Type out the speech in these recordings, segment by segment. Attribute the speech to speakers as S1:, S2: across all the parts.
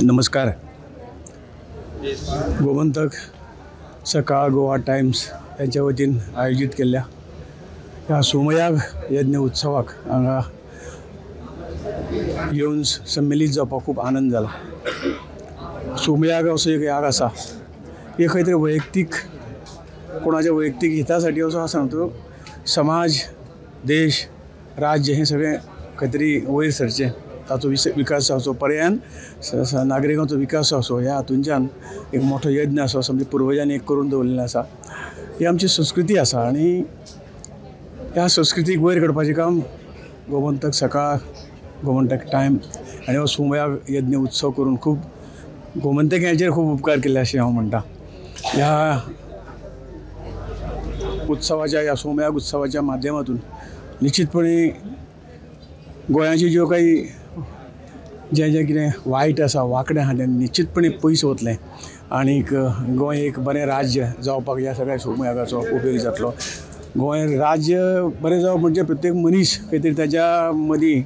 S1: नमस्कार. गोमंतक सकाळ गोवा टाइम्स यांच्या वतीन आयोजित केल्ल्या ह्या सोमयाग यज्ञ उत्सवाक हांगा येवन सम्मिलीत जावपाक खूब आनंद जाला. सोमयाग असो एक याग आसा, हे खंय तरी वैयक्तीक कोणाच्या वैयक्तीक हितासाठी असो आसा, तो समाज देश राज्य हे सगळें खंय तरी वयर सरचें, ताचो विकास जावचो, पर्यायान नागरिकांचो विकास जावचो, ह्या हातूंतल्यान एक मोठो यज्ञ आसा असो आमच्या पुर्वजांनी एक करून दवरलेलें आसा. ही आमची संस्कृती आसा आनी ह्या संस्कृतीक वयर काडपाचें काम गोमंतक सकाळ, गोमंतक टायम आनी हो सोमयाग यज्ञ उत्सव करून खूब गोमंतक्यांचेर खूब उपकार केले अशें हांव म्हणटा. ह्या उत्सवाच्या ह्या सोमयाग उत्सवाच्या माध्यमातून निश्चितपणे गोंयाची ज्यो काही जें कितें वायट आसा, वांकडें आसा, तें निश्चितपणे पयस वतलें आनीक गोंय एक बरें राज्य जावपाक ह्या सगळ्या सोमयागाचो उपयोग जातलो. गोंय राज्य बरें जावप म्हणजे प्रत्येक मनीस खंय तरी ताच्या मदीं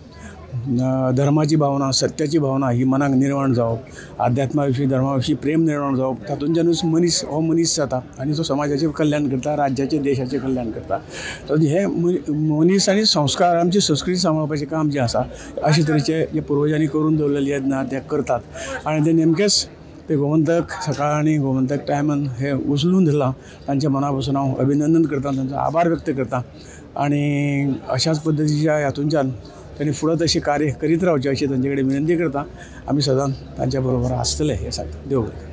S1: धर्माची भावना, सत्याची भावना ही मनाक निर्माण जावप, अध्यात्मा विशीं धर्मा विशीं प्रेम निर्माण जावप, तातूंतल्यानूच मनीस हो मनीस जाता आनी तो समाजाचें कल्याण करता, राज्याचें देशाचें कल्याण करता. तर हे मनीस आनी संस्कार आमची संस्कृती सांबाळपाचें काम जें आसा, अशे तरेचे जे पुर्वजांनी करून दवरलेले यत्न ते करतात आनी ते नेमकेच ते गोमंतक सकाळ आनी गोमंतक टायमान हे उचलून धरलां. तांच्या मना पासून हांव अभिनंदन करता, तांचो आभार व्यक्त करता आनी अशाच पद्दतीच्या हातूंतल्यान त्यांनी फुडें तशें कार्य करीत रावचें अशी तांचे कडेन विनंती करता. आमी सदांच तांच्या बरोबर आसतले हे सांगता. देव बरें.